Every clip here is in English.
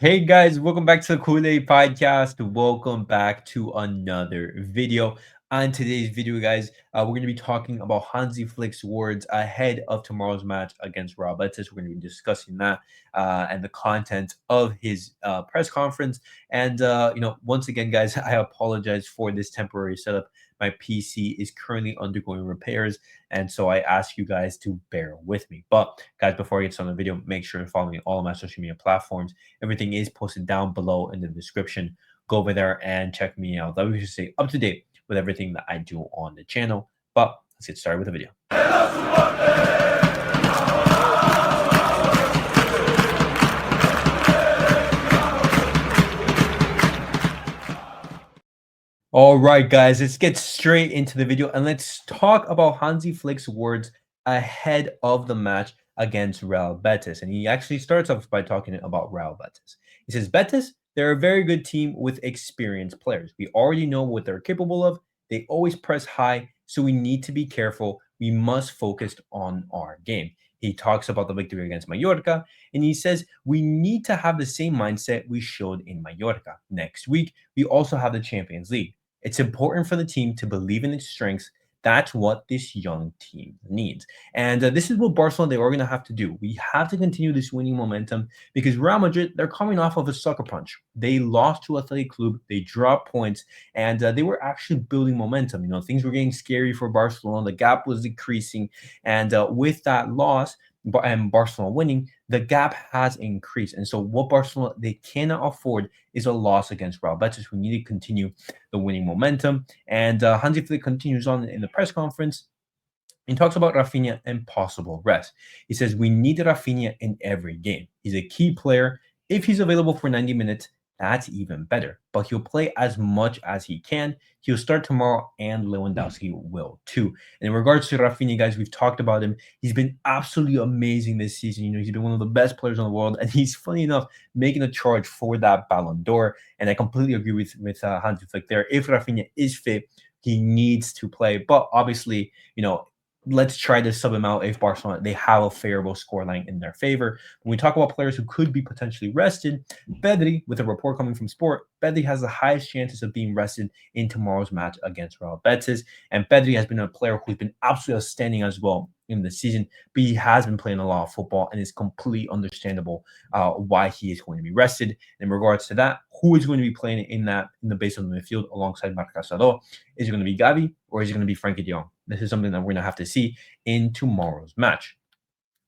Hey guys, welcome back to the Kool-Aid Podcast. Welcome back to another video. On today's video, guys, we're going to be talking about Hansi Flick's words ahead of tomorrow's match against Real Betis. We're going to be discussing that and the content of his press conference. And once again, guys, I apologize for this temporary setup. My PC is currently undergoing repairs, and so I ask you guys to bear with me. But guys, before I get started on the video, make sure to follow me on all of my social media platforms. Everything is posted down below in the description. Go over there and check me out. That way you stay up to date with everything that I do on the channel. But let's get started with the video. All right, guys, let's get straight into the video and let's talk about Hansi Flick's words ahead of the match against Real Betis. And he actually starts off by talking about Real Betis. He says, Betis, they're a very good team with experienced players. We already know what they're capable of. They always press high, so we need to be careful. We must focus on our game. He talks about the victory against Mallorca, and he says we need to have the same mindset we showed in Mallorca. Next week, we also have the Champions League. It's important for the team to believe in its strengths. That's what this young team needs. And this is what Barcelona, they are going to have to do. We have to continue this winning momentum because Real Madrid, they're coming off of a sucker punch. They lost to Athletic Club. They dropped points, and they were actually building momentum. Things were getting scary for Barcelona. The gap was decreasing. And with that loss, and Barcelona winning, the gap has increased. And so what Barcelona, they cannot afford is a loss against Real Betis. We need to continue the winning momentum. And Hansi Flick continues on in the press conference. He talks about Rafinha and possible rest. He says, we need Rafinha in every game. He's a key player. If he's available for 90 minutes, that's even better. But he'll play as much as he can. He'll start tomorrow, and Lewandowski will too. And in regards to Rafinha, guys, we've talked about him. He's been absolutely amazing this season. He's been one of the best players in the world, and he's, funny enough, making a charge for that Ballon d'Or. And I completely agree with Hansi Flick there. If Rafinha is fit, he needs to play. But obviously, let's try to sub him out if Barcelona, they have a favorable scoreline in their favor. When we talk about players who could be potentially rested, Pedri, with a report coming from Sport, Pedri has the highest chances of being rested in tomorrow's match against Real Betis. And Pedri has been a player who's been absolutely outstanding as well in the season, but he has been playing a lot of football, and it's completely understandable why he is going to be rested. In regards to that, who is going to be playing in the base of the midfield alongside Marc Casado? Is it going to be Gavi or is it going to be Frankie de Jong? This is something that we're going to have to see in tomorrow's match.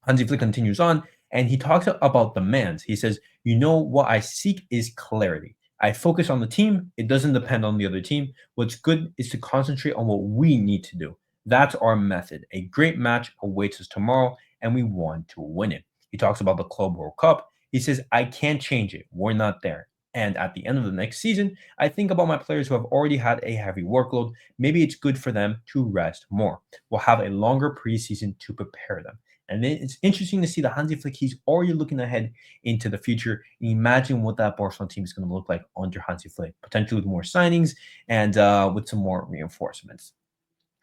Hansi Flick continues on, and he talks about demands. He says, what I seek is clarity. I focus on the team. It doesn't depend on the other team. What's good is to concentrate on what we need to do. That's our method. A great match awaits us tomorrow, and we want to win it. He talks about the Club World Cup. He says, I can't change it. We're not there. And at the end of the next season, I think about my players who have already had a heavy workload. Maybe it's good for them to rest more. We'll have a longer preseason to prepare them. And then it's interesting to see that Hansi Flick, he's already looking ahead into the future. And imagine what that Barcelona team is going to look like under Hansi Flick, potentially with more signings and with some more reinforcements.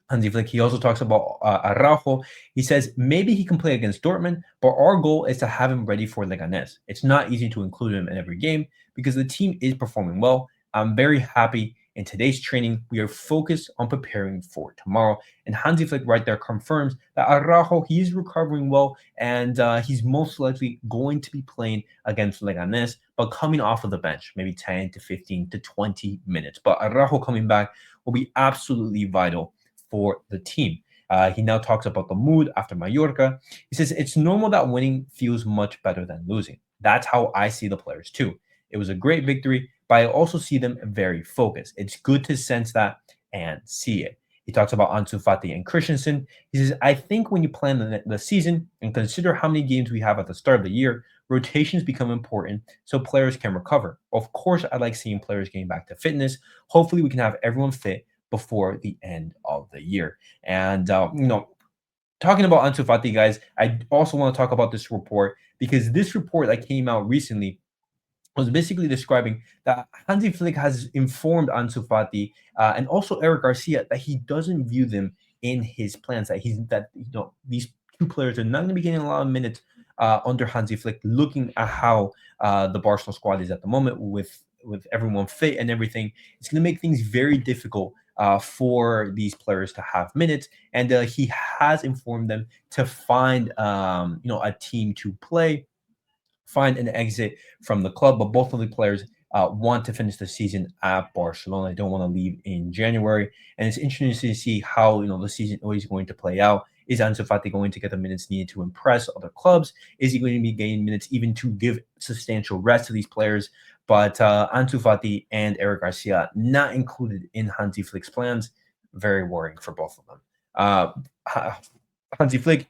Hansi Flick, he also talks about Araujo. He says maybe he can play against Dortmund, but our goal is to have him ready for Leganés. It's not easy to include him in every game because the team is performing well. I'm very happy. In today's training, we are focused on preparing for tomorrow. And Hansi Flick right there confirms that Araujo, he is recovering well, and he's most likely going to be playing against Leganés, but coming off of the bench, maybe 10 to 15 to 20 minutes. But Araujo coming back will be absolutely vital for the team. He now talks about the mood after Mallorca. He says, it's normal that winning feels much better than losing. That's how I see the players too. It was a great victory, but I also see them very focused. It's good to sense that and see it. He talks about Ansu Fati and Christensen. He says, I think when you plan the season and consider how many games we have at the start of the year, rotations become important so players can recover. Of course, I like seeing players getting back to fitness. Hopefully, we can have everyone fit before the end of the year. And, talking about Ansu Fati, guys, I also want to talk about this report because this report that came out recently was basically describing that Hansi Flick has informed Ansu Fati and also Eric Garcia that he doesn't view them in his plans. That these two players are not going to be getting a lot of minutes under Hansi Flick, looking at how the Barcelona squad is at the moment with everyone fit and everything. It's going to make things very difficult for these players to have minutes, and he has informed them to find a team to play, find an exit from the club. But both of the players want to finish the season at Barcelona. They don't want to leave in January, and it's interesting to see how the season is going to play out. Is Ansu Fati going to get the minutes needed to impress other clubs? Is he going to be gaining minutes even to give substantial rest to these players? But Ansu Fati and Eric Garcia not included in Hansi Flick's plans. Very worrying for both of them. Hansi Flick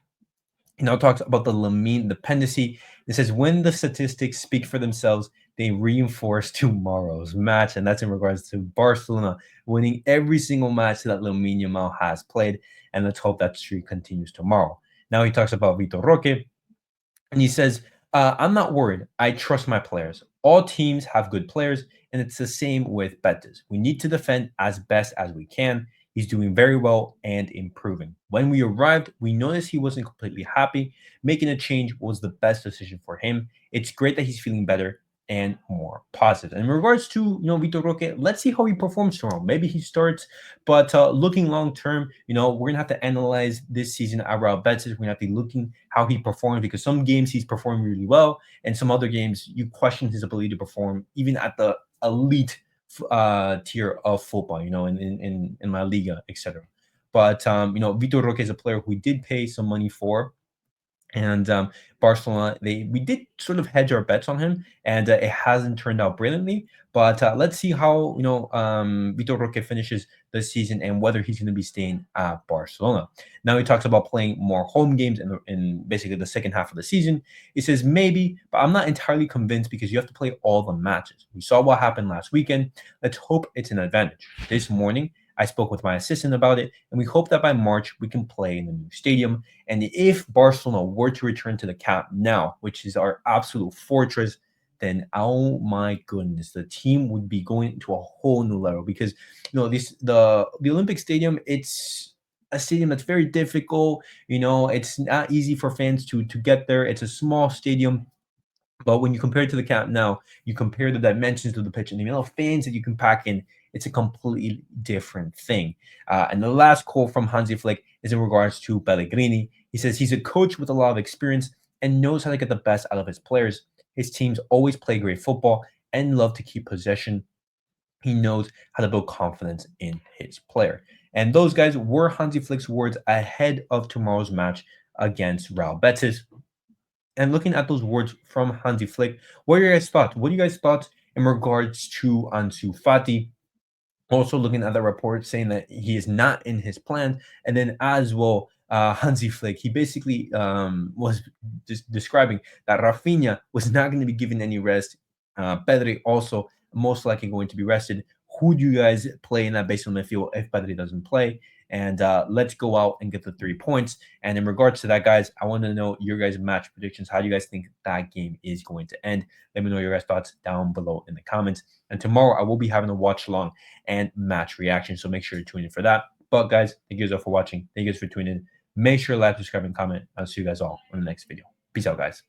talks about the Lamine dependency. It says when the statistics speak for themselves, they reinforce tomorrow's match, and that's in regards to Barcelona winning every single match that Lamine Yamal has played. And let's hope that streak continues tomorrow. Now he talks about Vitor Roque, and he says, I'm not worried. I trust my players. All teams have good players, and it's the same with Betis. We need to defend as best as we can. He's doing very well and improving. When we arrived, we noticed he wasn't completely happy. Making a change was the best decision for him. It's great that he's feeling better and more positive. And in regards to Vitor Roque, let's see how he performs tomorrow. Maybe he starts, but looking long term, we're gonna have to analyze this season at Real Betis. We're gonna have to be looking how he performs, because some games he's performing really well, and some other games you question his ability to perform even at the elite tier of football, in La Liga, etc. But Vitor Roque is a player who we did pay some money for, and Barcelona, we did sort of hedge our bets on him, and it hasn't turned out brilliantly. But let's see how Vitor Roque finishes the season and whether he's going to be staying at Barcelona. Now he talks about playing more home games in basically the second half of the season. He says maybe, but I'm not entirely convinced because you have to play all the matches. We saw what happened last weekend. Let's hope it's an advantage. This morning, I spoke with my assistant about it, and we hope that by March we can play in the new stadium. And if Barcelona were to return to the Camp Nou, which is our absolute fortress, then oh my goodness, the team would be going to a whole new level, because the Olympic Stadium, it's a stadium that's very difficult. It's not easy for fans to get there. It's a small stadium. But when you compare it to the Camp Nou, you compare the dimensions of the pitch and the amount of fans that you can pack in, it's a completely different thing. And the last quote from Hansi Flick is in regards to Pellegrini. He says he's a coach with a lot of experience and knows how to get the best out of his players. His teams always play great football and love to keep possession. He knows how to build confidence in his player. And those guys were Hansi Flick's words ahead of tomorrow's match against Real Betis. And looking at those words from Hansi Flick, what are your guys' thoughts? What are you guys' thoughts in regards to Ansu Fati? Also looking at the report saying that he is not in his plan. And then as well, Hansi Flick, he basically was describing that Rafinha was not going to be given any rest. Pedri also most likely going to be rested. Who do you guys play in that base on midfield if Pedri doesn't play? And let's go out and get the 3 points. And in regards to that, guys, I want to know your guys' match predictions. How do you guys think that game is going to end? Let me know your guys' thoughts down below in the comments. And tomorrow I will be having a watch along and match reaction, so make sure to tune in for that. But guys, thank you guys all for watching. Thank you guys for tuning in. Make sure to like, subscribe, and comment. I'll see you guys all in the next video. Peace out, guys.